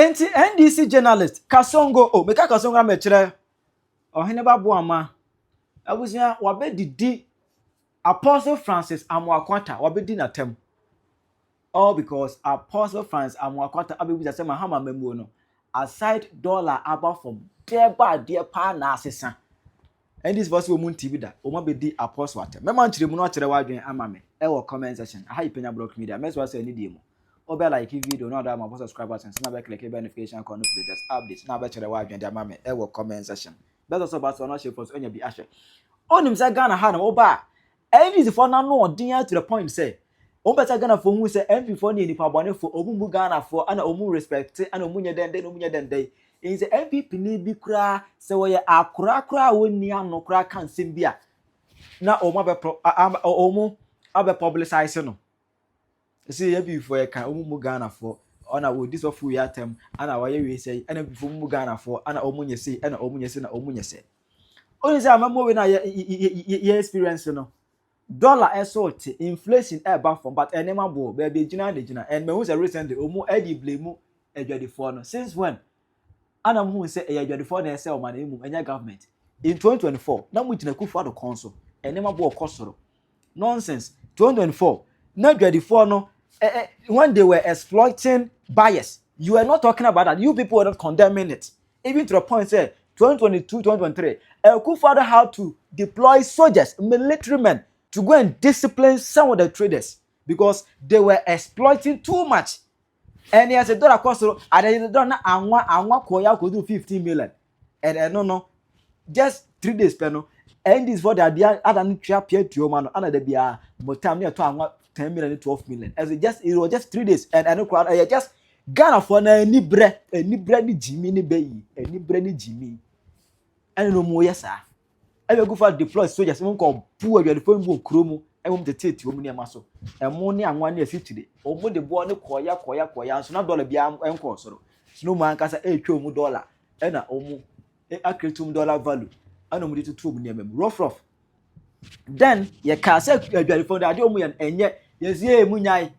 enti NDC journalist Kasongo meka Kasongo me kire Oheneba Boamah abusia wabedidi Apostle Francis Amoako wabedi na tem all because Apostle Francis Amoako abebuza say Mahama memuo no aside dollar about from there pa na asesa and this voice we mun TV da o ma bedi Apostle atem mema nchire mu no kire wadwen ama me e wo comment section aha Penyah block media mess was say ni die mu obe like video no da ma subscribe button na be click notification icon for latest updates na be kire wadwen da ama me e wo comment section better so about so no share for onya bi ahwe onim say Ghana ha na oba NDC for na no odin to the point say on better Ghana for who say MP for ni nipa bone for omumu Ghana for ana omu respect ana omunye den in the MP ni bi kura say we akura woni ano kura kan sem bia na omu abe publicize no see MP for e kan omumu Ghana for ana we this of we atem ana we we say ana before omumu Ghana for ana omunye say ana omunye say na omunye say only say amamo we na ye experience no dollar esort inflation back from but enema bo be gina and me who say recently omu edi blame adwadifo no since when ana who say adwadifo na say o man emu enya government in 2024 na mu gina kufu ado konso enema bo okosoro nonsense 2024 na adwadifo no when they were exploiting bias you were not talking about that you people were not condemning it even to the point say 2022 2023 Kufuor had to deploy soldiers military men to go and discipline some of the traders because they were exploiting too much. And he has a dollar cost, and I don't know, I could do 15 million. And no, just 3 days, penal. And this for the idea, I don't appear to your man, and be a time near to 10 million, 12 million. As it was just 3 days, and I know, I just Ghana for any bread, ni Jimmy, ni baby, any bread, ni Jimmy. And no more, yes, sir. I will go for deploy soldiers. Someone called poor the phone book chromo. I want to take you near muscle. And money and 1 year 50. Or the boy no koya. So not dollar be uncle. So no man can say $8 and a omu $2 value. I know to 2 million. Rough. Then ye can say you for the idea and yet yes, ye munyai.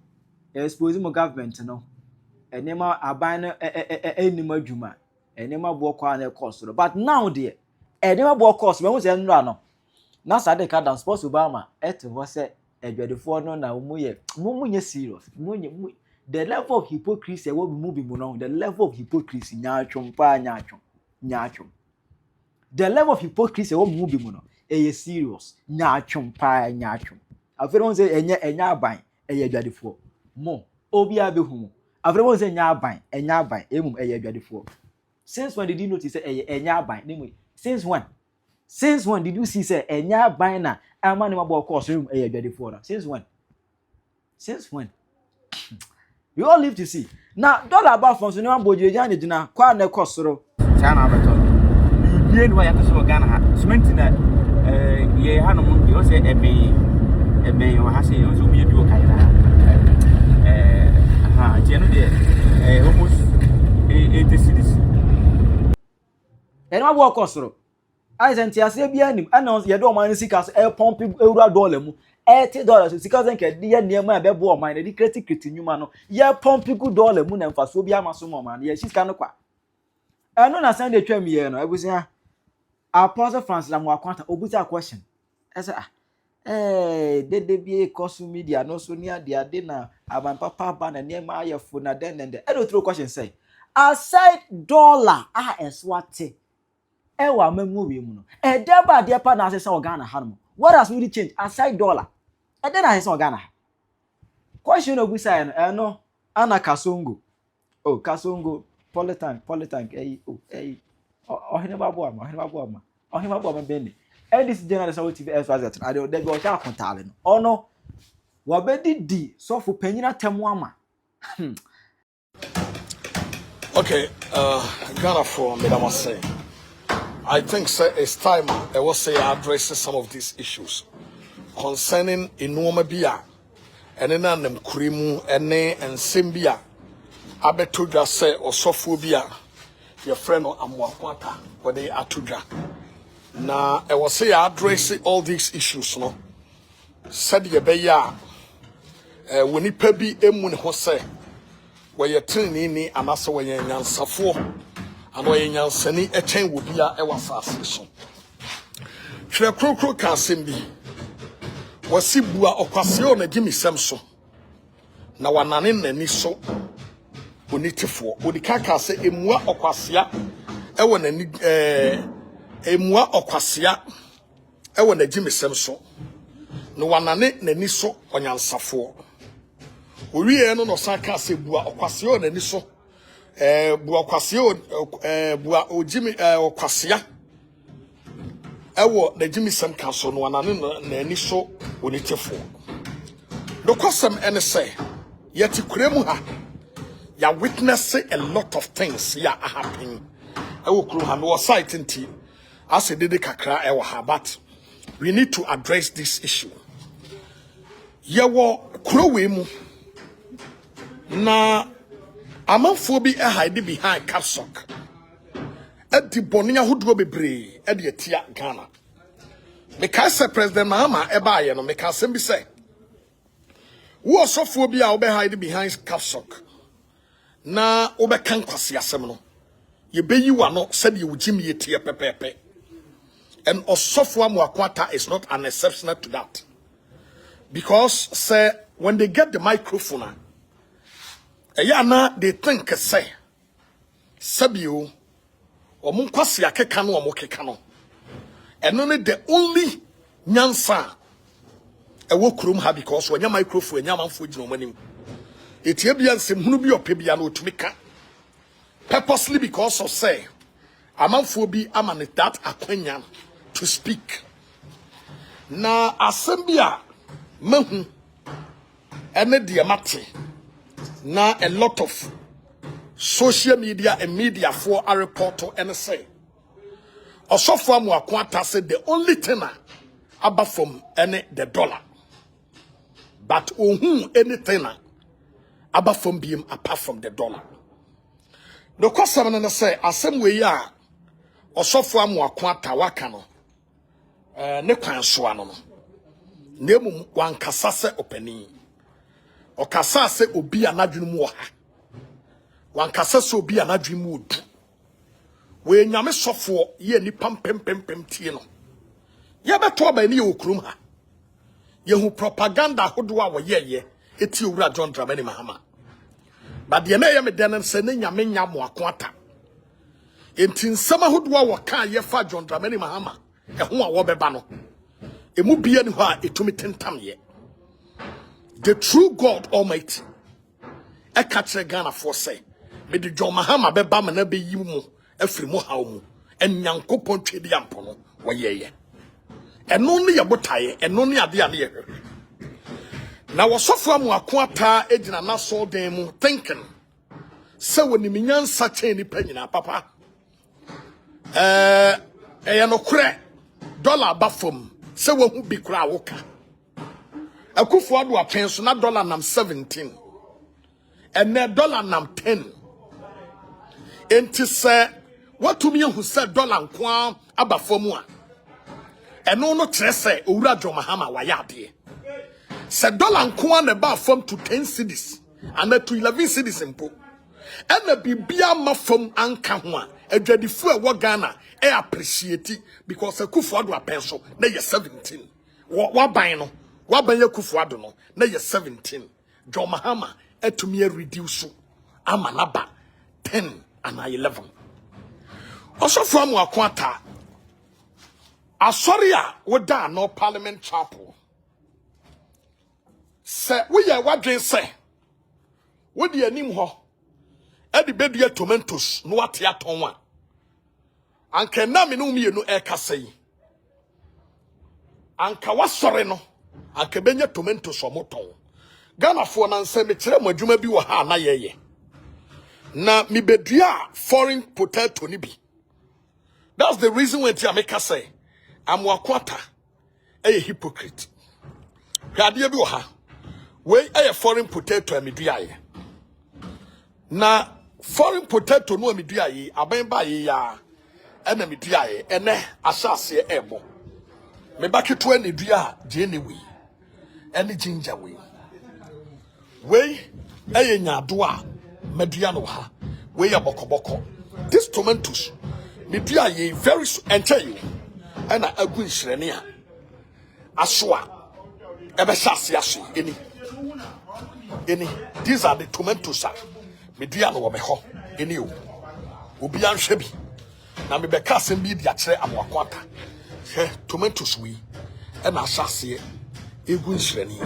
Exposing my government no. And nema abana any more juma. And nema walk on a cost. But now dear. Never bought course when was no. Now Saturday card down sports Boamah was said adwadifo no na muye serious. The level of hypocrisy will be moving along. The level of hypocrisy nyachum. The level of hypocrisy will be moving on. Serious nyachum. Everyone say enya ban adwadifo. Mo obi abehu. Everyone say enya ban emum adwadifo. Since when did you notice enya ban? Since when? Since when did you see say enya bina a man about course room adwadifo? Since when? We all live to see. Now dollar about from so no boje jana jina kwa na kosoro. Chana abeto. Bibie no ya to so Ghana ha. Cement na ye ha no mo yo say ebe o ha say yo so bi o kai na. Je no de almost 80 cities. Ena wo kosoro aizenti ase bia nim ana ye do man sika so pump euro dollar mu $80 sika zenke de ye niam a bebo o man de kreti nyuma no ye pump ku dollar mu na mfaso bia maso mo man ye sika no kwa eno na san de twam ye no ebusia Apostle Francis Amoako obuta question ese de bia kosu media no so ni ade na aban papa ba na niam ayefo na den edo throw question say aside dollar eswate ewa memu we mu no deba de pa na asesa Ghana ha no what has really changed aside dollar de na asesa Ghana question obusa no ana Kasongo Kasongo politan Oheneba Boamah beni this journalist on TV SYZ I dey go sha kontale no ono wabedi so for penyina temwama okay Ghana for me that say I think it's time I will say address some of these issues concerning Inoma Bia and then them Kurimu and Simbia. Abetudra say or Sophobia, your friend or Amoako where they are to now I will say address all these issues, no. Said ye beya when he pebi emun hose where you're training and also when you're Yansafo and when you're Yansani a chain would be a was. Crocro can simbi was Sibua occasion a Jimmy Samson. Now one and so unitifo. Would the Kaka say a moi oquasia? I want a moi oquasia. I want a Jimmy Samson. No one and niso on Yansafo. We are no Saka say Bua oquasion and niso. Bua oquasion, Bua o Jimmy oquasia. Ewo the Jimmy Sam Council no anane na ani so onitefo no kwasam ene say yet kuremu ha ya witness a lot of things ya happen ewo kru ha no site nti as dede kakra ewo ha, but we need to address this issue. Yewo kro we mu na amanfo bi hide behind capsock. Edi bonia huduo bebre edi etia Ghana. Meka se President Mahama eba ye no meka se bi se wo osofo bi a obe hide behind capsock na obe kan kwase asem no ye beyi wa no se de wugimi yetie pepepe. And osofo Amoako Atta is not an exception to that, because say when they get the microphone they think say sabio omun kwase akeka no omokeka no eno ne the only nyansa ewo krom ha, because when your microphone nyamanfo gina omanim etie bia nsem hunu bi opebia na otumika purposely because of say amanfo bi amane that akwanya to speak. Na asembia mahu ene de mate na a lot of social media and media for a report and say Osofo Amoako Atta said the only thing about from any the dollar, but anything about from being apart from the dollar. The question and say asem we ya Osofo Amoako Atta wakano ne kwan so ano no nemu wankasa se opani okasa se obi anadwunu mu ha wankasa se obi anadwunu mu odu we nyame sofo ye ni pam tie no ye beto ba ni okrum ha ye hu propaganda hodo a wo ye eti owura John Dramani Mahama, but ye na ye me den se ne nyame nya Amoako Atta enti nsema hodo a wo ka ye fa John Dramani Mahama eho a wo beba no emu bia ni ho a etumi tentam ye. The true God Almighty e ka kire Ghana for say me de John Mahama beba ma na be yi mu afiri mu hawo mu enyankopon twedi ampo no wo ye eno ne ye botaye eno ne ade ade ye na wo sofo Amoako Atta ejina na so den mu thinking se woni minyansa chen ni panyina papa eya no kure dollar bafom se wo hu bi kura woka akufo ado apen so na dollar nam 17 and na dollar nam 10 enti se watumi hu se dollar nko abafom a eno no kire se owura John Mahama wa yade se dollar nko na ba fam to 10 cedis and to 11 cedis mpo ena bibia mafam anka ho a adwadifo a wo Ghana e appreciate because akufo ado apen so na ye 17 wa ban no wa ban akufo ado no na ye 17 John Mahama etumi reduce amanaba 10 and 11. Osofo Amoako Atta asori a woda no Parliament Chapel se we ye wadwen se wo de anim ho e de bedua tomatoes no ate aton a anka na me no mienu e kasa yi anka wasore no anka benya tomatoes omoton Ghana fo na nse me kire mo adwuma bi wo ha na yeye na mi bedua foreign potato ni bi. That's the reason when Jamaica say Amoako Atta a hypocrite. Hade bi wo ha we a foreign potato amedua ye na foreign potato no amedua ye aban ba ye ya ena medua ye ene asase ebo me baketo ani dua je ne we ene ginger we eye nyado a Mediano ha. We are boko. This tomatoes, media ye very and tell you, and I agree shrenia. Aswa, ebeshasiashi, any. These are the tomatoes, mediano obeho, any you. Ubian shebi. Na me beka sem bi dia kire Amoako Atta. Tomatoes we and asase egu nshrani.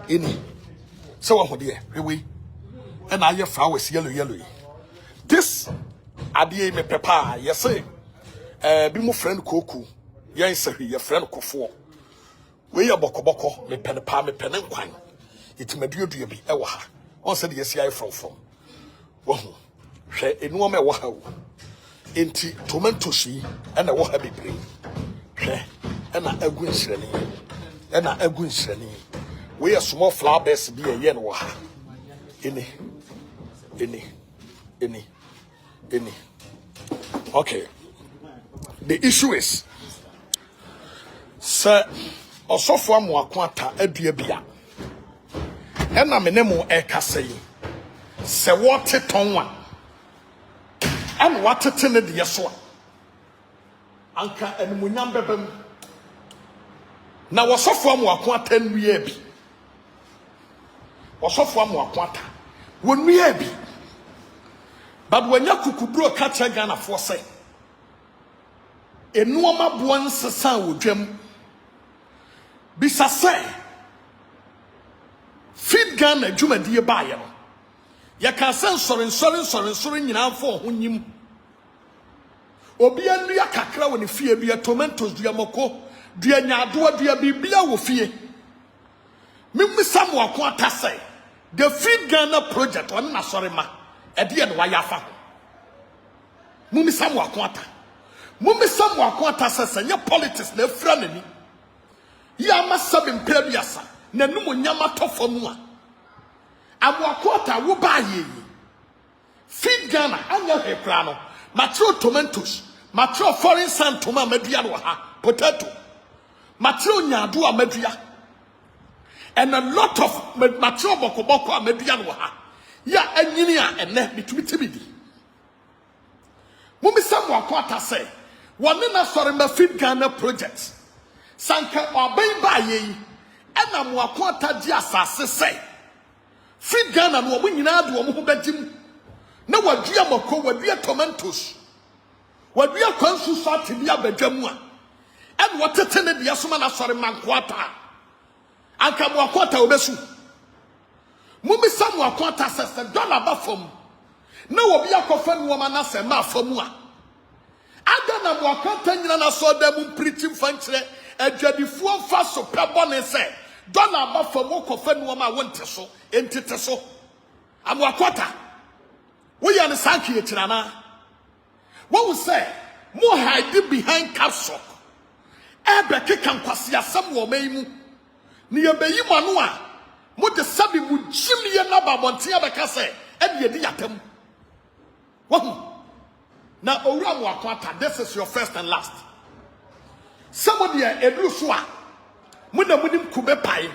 Any. So what here? We and I flowers yellow. This adie me pepper, yes say. Be mo friend Koku. Yan say your friend Kofo. We ya boko me pen kwan. It me do bi ewa ha. On said yes I from. Wo ho. Hwe enu me wa ha wo. Enti tomatoes yi and a wo ha bebre. Hwe and a agu nsrani. We are small flower beds be a yen wa. Any. Okay. The issue is, sir, Osofo Amoako Atta adua bia. Ena menemo ekasai. Se wote tonwa. An watete ne de so. Anka enmunyam bebam. Na Osofo Amoako Atta nwie bi. Osofo Amoako Atta wonwie bi. But when you kukubro kacha Ghana for say, enuoma buan sesa wodwam. Bisa say, feed Ghana dwumadi ba ye no. Ya ka sen sorin nyina fo honyim. Obi anu ya kakra woni fie dua tomatoes dua moko, dua nyaado dua bibia wo fie. Mimisa Amoako Atta say, the feed Ghana project on na sorry ma. Edi en waya fa. Mumisa Amoako Atta. Mumisa Amoako Atta sese politics na efra nani. Ya masabe mpebiasa na numu nyama tofo mu a. Amoako Atta wo ba ye. Feed Ghana anya hekra no. Matro tomatoes, matro foreign sand toma medua no ha. Potato. Matro nyaado a medua. And a lot of matro boko a medua no ha. Ya anyini a ene bitumi tibidi. Mumisa Amoako Atta say, "One na sorry ma feed Ghana project. Sanka oban ba ye. Ena Amoako Atta di asase say, feed Ghana no omo nyina de omo ho bagim. Na wadua mako, wadua tomatoes. Wadua kwansu so atibia badwam a. En wotete ne de asoma na sorry ma Amoako Atta. Anka Amoako Atta obesu. Mumisa Amoako Atta sese dollar ba fom. Na obi akofa nuoma na se ma famu a. Ada na Amoako Atta nyina na so da mu preaching fankire adwadifuo fa so pebone se dollar ba fom okofa nuoma wonte so entete so. Amoako Atta we ya ne sanki e kirana. What we say mo hide behind capsule. Ebe keka nkwase asem wo maimu. Ni yebeyi manu a mo de sabi mu jimye na babonte abeka se e de yedi yatam. Wahu na owura Amoako Atta, this is your first and last. Somebody edu so a mo na munim kube pai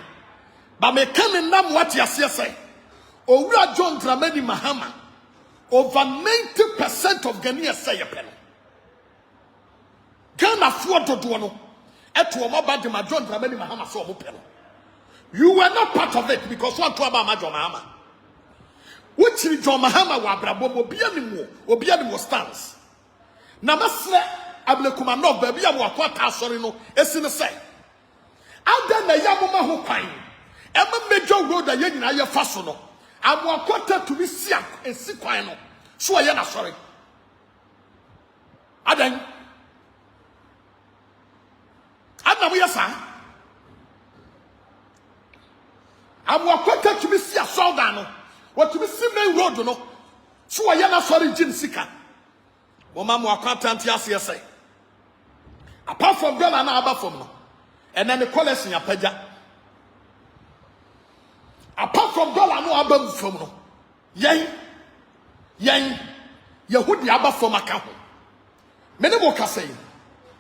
ba me kan nam what yase say owura John Dramani Mahama over 90% of Ghanaians say pen Ghana for dodo no eto o maba de ma John Dramani Mahama so o pen. You were not part of it because one to about John Mahama. Which is John Mahama wa brabo obi animu stands. Na masle ablekuma no baby Amoako Atta asori no esine say. Ada na yamoma ho kwan. Ema major road a yenyina ye fa so no. Amoako Atta to be sia esi kwan no. So ye na sorry. Adan. Ada mo yesa. Amoako Atta to be sia soldier no. What to be seen road no. So ye na sorry jin sika. Wo ma Amoako Atta antiase say. Apart from Ghana na aba from no. And then the college in Penyah. Apart from dollar no aba from no. Yen Yehudi aba from aka ho. Mene mo ka say.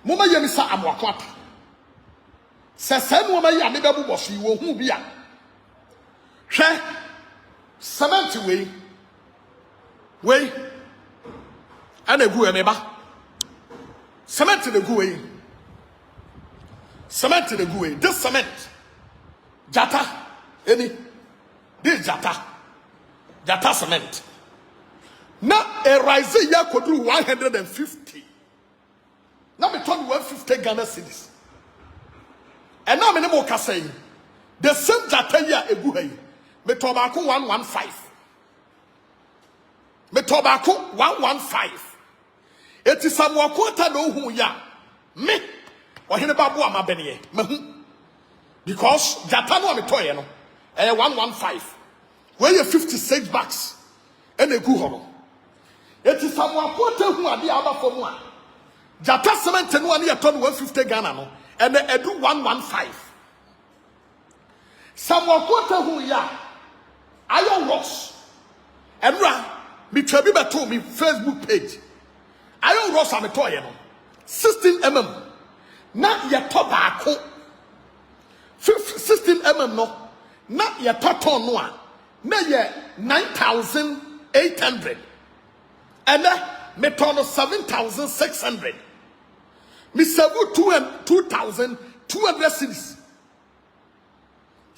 Mo ma yemi sa Amoako Atta. Se no ma ya me bebu boso yi wo hu bia. hwɛ cement wei ana egu emeba cement na egu wei cement na egu wei this cement jata any this jata cement na a rise ya koduru 150 na me turn 150 Ghana cedis and now me ne mo kasa yi the same jata ya egu ha yi me to ba ko 115 me to ba ko 115 eti Amoako Atta no hu ya me Oheneba Boamah benye mahu because jata no me to ye no 115 where you 56 bucks and a good home. It is Amoako Atta who are the other for one. Jata cement and 1 year ton 150 Ghana no and they do 115. Amoako Atta who ya iron rocks and me trebi beto me Facebook page. Iron rocks am to ye no 16 mm na ye to baako 16 mm no na ye to ton no a na ye 9,800 and me turn 7,600 me serve 2,200 cedis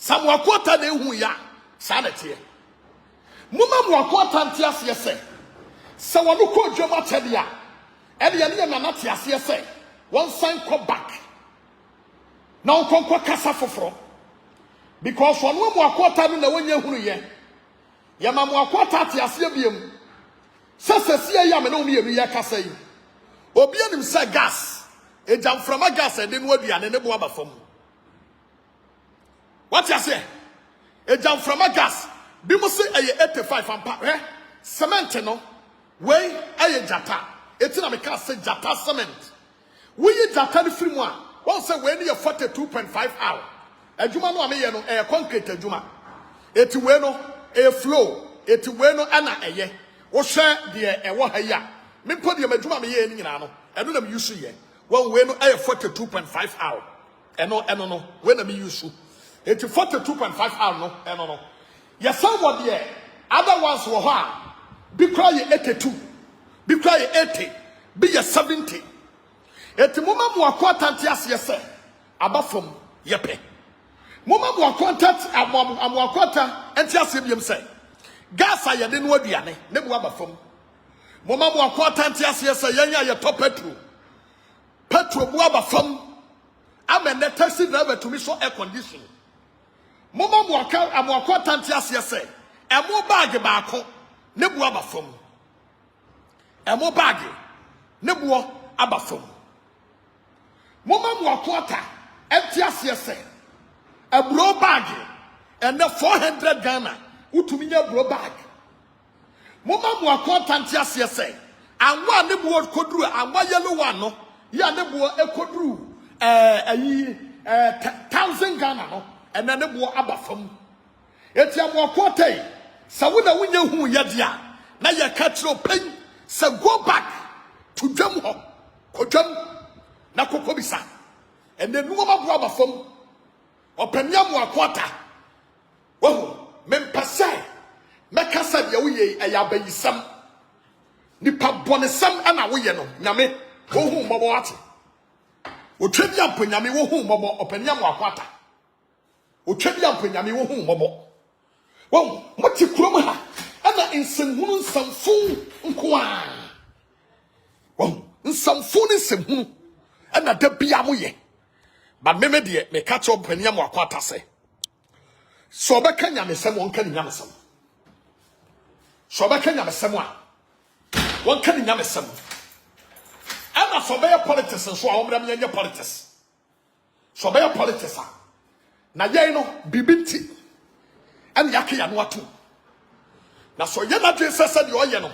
Amoako Atta de hu ya sanete muma Amoako Atta ntiase se se wono ko dwoma tede a e de ye na natiase se one sign come back now konko kasa foforo because wono Amoako Atta no na wonya hunu ye ya Amoako Atta atiase biem sesesia ya me no mi enu ya kasa yi obi anim se gas ejam from a gas e de no aduane ne bo aba fam what you say ejam from a gas bi mo se eye 85 ampa cement no wey eye jata eti na me ka se jata cement we jata ni free mu a won say we ni 42.5 hour adwuma no ameye no concrete adwuma eti we no flow eti we no ana eye wo hwe de ewo ha ya me mpo de adwuma me ye ni nyina no eno na me use ye won we no 42.5 hour eno no we na me use eti 42.5 hour no eno no ya somebody there other ones wo ho a bi kra ye 82 bi kra ye 80 bi ye 70 eti moma Amoako Atta ntiase se abafom yepe moma Amoako Atta ntiase biem se gas aye de no aduane ne bu abafom moma Amoako Atta ntiase se yenya ye top petrol bu abafom amene taxi driver to me so air condition moma Amoako Atta ntiase se emo bag baako ne bu abafom emo bag ne bu abafom moma Amoako Atta ntiase se abro bag and the 400 Ghana utumi nya bro bag moma Amoako Atta ntiase se anwa ne bu koduru anwa yellow one no ya ne bu ekoduru 1,000 Ghana no and then ne bu abafom eti Amoako Atta sawo na wunya hu ye dia na ye ka tro pen say go back to dwam ho kodwam na kokobisa and then nuoma bu abafom Penyah Amoako Atta wo mempase mekasa de wo ye ayabayisam nipa bonesam ana wo ye no nyame wo hu mbobo ate otwedi amponyame wo hu mbobo Penyah Amoako Atta otwedi amponyame wo hu mbobo wo moti kurom ha ana nsemhunu nsamfu nkoa wo nsamfu ni nsemhunu ana da bia mo ye ba meme de me ka cho Penyah Amoako Atta se so be kanya me sem won kan nyame sem so be kanya me sem a won kan nyame sem ana so be politics so a womra me nya politics so be politics a na ye no bibinti ana yake ya no ato na so ye na dwe sese de oye no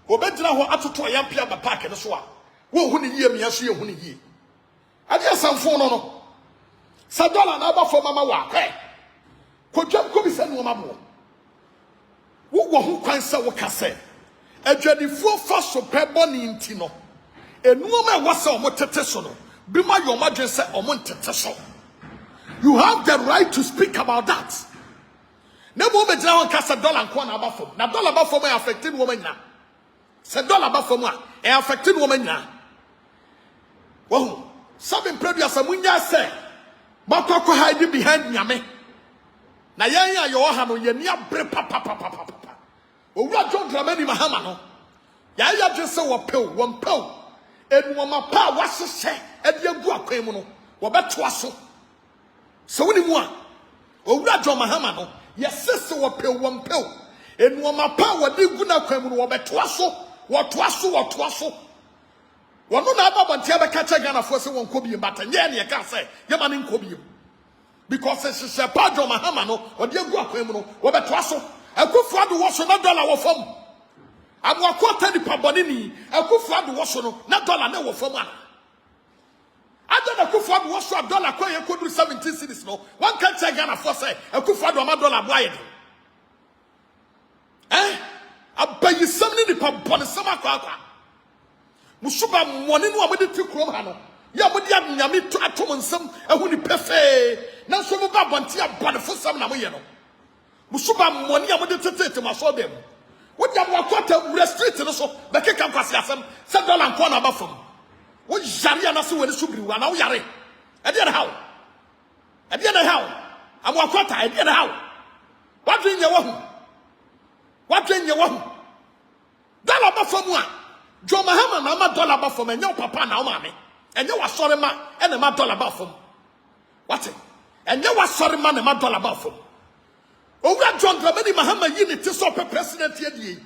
obedina ho atoto yampia ba park ne so a wo hu ni yie me so ye hu ni yie ade asamfo no sa dollar na ba fo mama wa kodwam ko bi se no mama wo ho kwan se wo kase adwadifuo fa so pebo ni nti no enuoma e wose omo tete so no bi ma yo madwe se omo tete so you have the right to speak about that Never be down cast $1 and corner about from. Now dollar about for me affecting woman now. Said $1 about for me affecting woman now. Well, something previous Samunya say, Bakoko hide behind Yame. Na yaya yo hano ye nia bre papa. Owura John Dramani Mahama no. Yaya just say one pew. Enu ma pa wasese e de agu akwan mu no. Wo beto so. So woni mu a. Owura John Mahama no. Yesese wo one pew. Enu ma pa wo de gu na akwan mu no wo beto so. Wo to so. Wono na aba bontia be ka che Ghana fo se won kobi mbata nye ne ka say ye ma ne nkobi because se pa John Mahama no wo de agu akwan mu no wo beto so. Akufu adu wo so na dollar wo fam. Amoako tani paboni ni akufu adu wo so no na dollar na wo fam ana. Ada na akufu adu wo so dollar kwa ye kodu 17 cedis no. One can check Ghana for say akufu adu ama dollar boy abayi samni ni paboni sama kwa. Musuba mwani no amede ti krom ha no. Ya modi anyame to atom nsam ehu ni pefe. Na so mo ba bonti abone fo sam na mo ye no. Musuba mwani amede tetete maso dem. What you are quarter restrict no so be keka kwase asem $7 nko na ba fam wo yare na so wani subri wa na wo yare e dey how am wa quarter e dey how what do you want dollar ba fam a John Mahama na ma dollar ba fam enye papa na wo ma me enye wa sore ma e na ma dollar ba fam what enye wa sore ma na ma dollar ba fam Owura John Dramani Mahama yini ti so president yedie.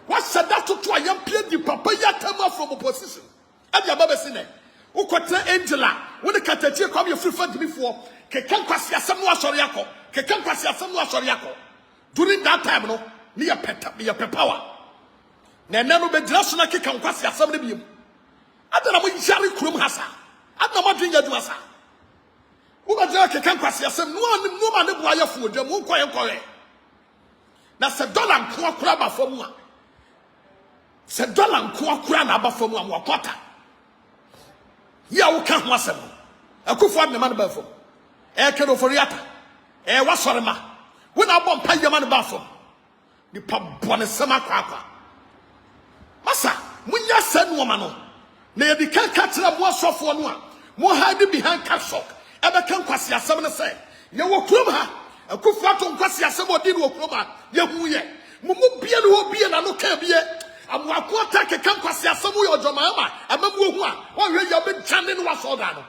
What said that to a young di papa ya come from opposition. Abi ababa sine. Ukotra Angela, when the katachi come you free fund before. Ke kan kwasi asem no asori yako. During that time no, me ya power. Na nanu be draso na ke kan kwasi asem ne biem. Adana mo yari kurom hasa. Adana mo dwen yadu hasa. Uba jara ke kan kwasi asem no ma ne bua ya fu odwa mo nkoye na se dollar nko akura ba fam a se dollar nko akura na ba fam a mo kwata ya wo ka ho asem akufo ne ma ne ba fam ke do foriata wasore ma wo na bom pa yama ne ba fam ni pa bone sama kwa masa munya se no ma no na ye di kan ka tira mo asofo no a mo hide behind capsule ebe kan kwasi asem ne se ye wo krom ha akufu ato kwasi asem odi no krom ha ye hu ye mumu bia no obie na no ka bie Amoako Atta ke kan kwasi asem wo yo John Mahama amamu ohu a wo hwe ye be chane no waso da no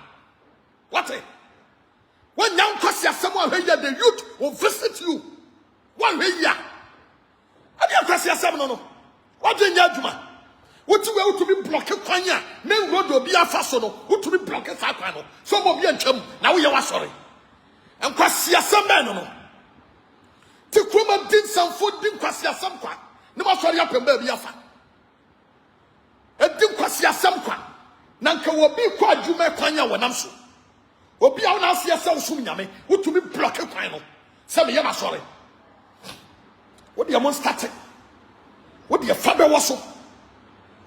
what when nyam kwasi asem wo hwe ye the youth will visit you one hwe ya ade kwasi asem no what dey nya aduma Wotu be block kwanya main road obi afa so no wotu be block sa kwan no so mo bi antwam na wo ye wa sori enkwasi asem ben no ti kroma din sanfo din kwasi asem kwa ne ma sori apem ba bi afa din kwasi asem kwa na nka wo bi kwa adwuma kwanya wonam so obi a wona ase ese usum nyame wotu be block kwan no se me ye ma sori wo de amon start wo de fa be wo so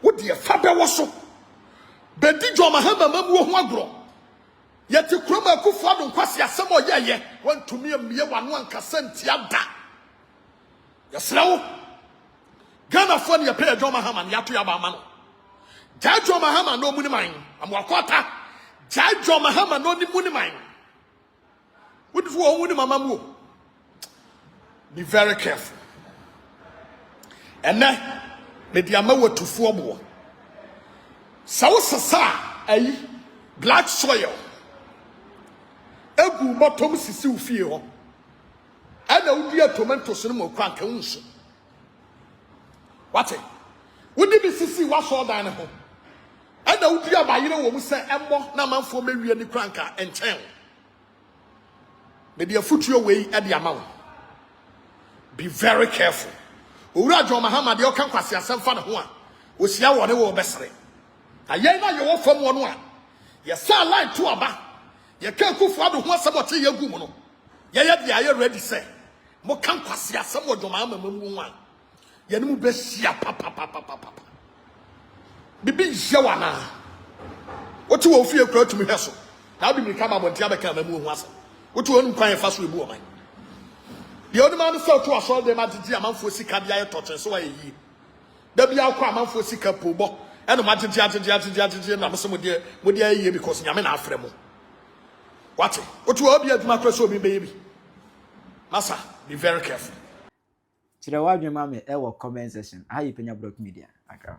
what the fabe waso bedi John Mahama mamu ho agro yete kroma akufo ado nkwase asem oyeye wantumi amie wano ankasa ntia da yesrawo Ghana fo ne ye John Mahama ne yato ya ba ma no ja John Mahama no muni man Amoako Atta ja John Mahama no ni muni man wodi fo wo ni mama mu be very careful and mediama watufu obo sawo sasa ayi black soil egu bottom sisi ufie ho ana udi tomatoes no mo kwanka unso wate udi bi sisi waso dan ne ho ana udi abayire wo mu se emmo na manfo mewie ni kwanka enchen media futuo wei e de amawo be very careful Owura John Mahama de okan kwase asem fa ne ho a osia wo ne wo besere ayen na ye wo fam wo no a ye sa line to aba ye kan kufu ado ho asem o te ye gu mu no ye de aye ready say mo kan kwase asem wo John Mahama mamu ho a ye ne mu be sia papa bibi je wana oti wo fie kura tumi heso na bi mi ka ba bontia be kan mamu ho asem oti wo nu kwan fa so ebu o man The only man sell to us all the magic amount for Sikadia touches so ye. There be our crime for Sika Pubo, and the magic and I'm some with the year because Yaman Afremo. What will be at my crossover, baby? Massa, be very careful. To the wide mammy, our comment section. How you Penyah Block Media? Okay.